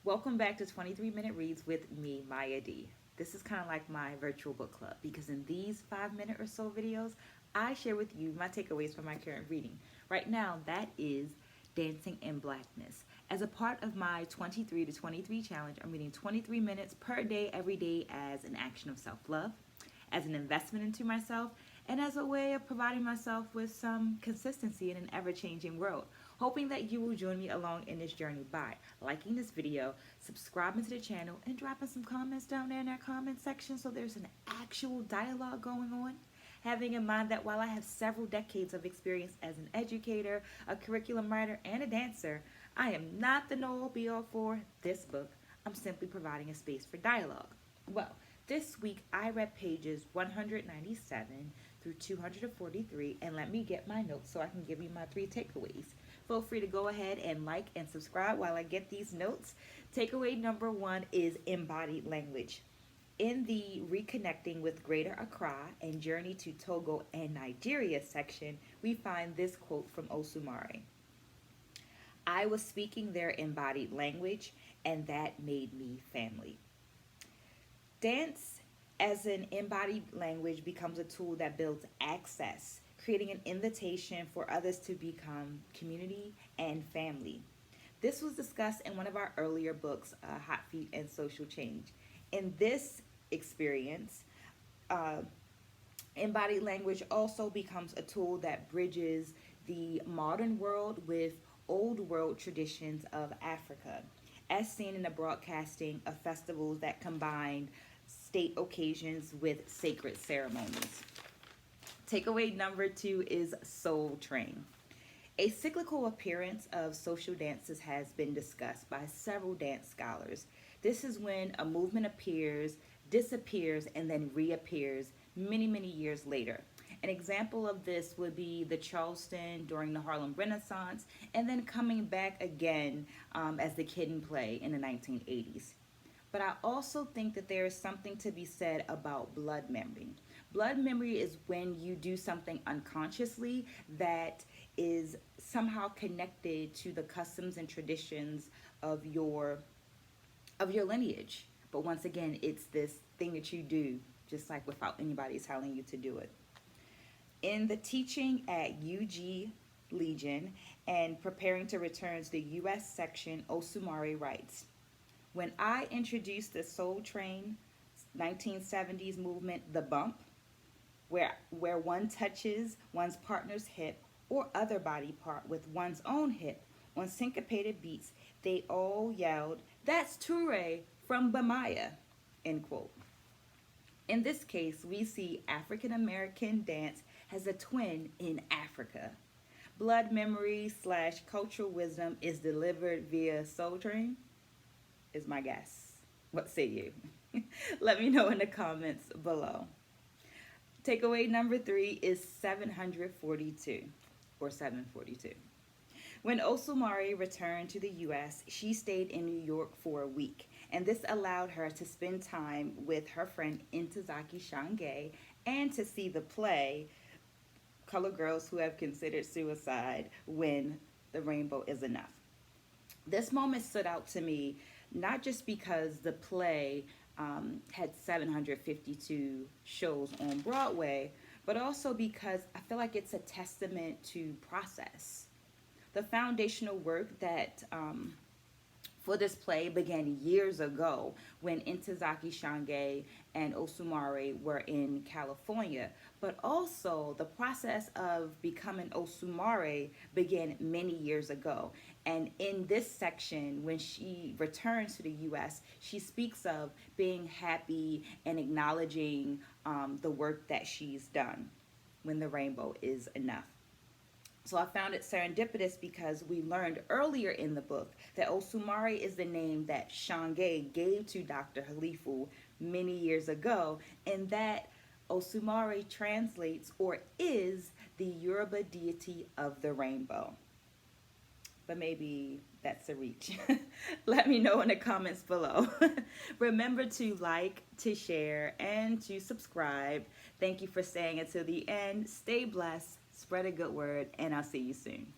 Welcome back to 23 Minute Reads with me, Maya D. This is kind of like my virtual book club because in these 5 minute or so videos, I share with you my takeaways from my current reading. Right now, that is Dancing in Blackness. As a part of my 23 to 23 challenge, I'm reading 23 minutes per day, every day as an action of self love, as an investment into myself, and as a way of providing myself with some consistency in an ever changing world. Hoping that you will join me along in this journey by liking this video, subscribing to the channel, and dropping some comments down there in that comment section so there's an actual dialogue going on. Having in mind that while I have several decades of experience as an educator, a curriculum writer, and a dancer, I am not the know be all for this book. I'm simply providing a space for dialogue. Well, this week I read pages 197 through 243, and let me get my notes so I can give you my three takeaways. Feel free to go ahead and like and subscribe while I get these notes. Takeaway number one is embodied language. In the Reconnecting with Greater Accra and Journey to Togo and Nigeria section, we find this quote from Osumare. I was speaking their embodied language, and that made me family. Dance as an embodied language becomes a tool that builds access, creating an invitation for others to become community and family. This was discussed in one of our earlier books, Hot Feet and Social Change. In this experience, uh, embodied language also becomes a tool that bridges the modern world with old world traditions of Africa, as seen in the broadcasting of festivals that combine state occasions with sacred ceremonies. Takeaway number two is Soul Train. A cyclical appearance of social dances has been discussed by several dance scholars. This is when a movement appears, disappears, and then reappears many, many years later. An example of this would be the Charleston during the Harlem Renaissance, and then coming back again as the Kid and Play in the 1980s. But I also think that there is something to be said about blood memory. Blood memory is when you do something unconsciously that is somehow connected to the customs and traditions of your lineage. But once again, it's this thing that you do just like without anybody telling you to do it. In the teaching at UG Legion and preparing to return to the US section, Osumare writes, when I introduced the Soul Train 1970s movement, the bump, where one touches one's partner's hip or other body part with one's own hip on syncopated beats, they all yelled, "That's Toure from Bamaya," end quote. In this case, we see African American dance as a twin in Africa. Blood memory / cultural wisdom is delivered via Soul Train, is my guess. What say you? Let me know in the comments below. Takeaway number three is 742 or 742. When Osumare returned to the US, she stayed in New York for a week, and this allowed her to spend time with her friend Ntozake Shange and to see the play Colored Girls Who Have Considered Suicide When the Rainbow Is Enough. This moment stood out to me not just because the play had 752 shows on Broadway, but also because I feel like it's a testament to process. The foundational work that for this play began years ago when Ntozake Shange and Osumare were in California. But also the process of becoming Osumare began many years ago. And in this section, when she returns to the US, she speaks of being happy and acknowledging the work that she's done when the rainbow is enough. So I found it serendipitous because we learned earlier in the book that Osumare is the name that Shange gave to Dr. Halifu many years ago, and that Osumare translates or is the Yoruba deity of the rainbow. But maybe that's a reach. Let me know in the comments below. Remember to like, to share, and to subscribe. Thank you for staying until the end. Stay blessed, spread a good word, and I'll see you soon.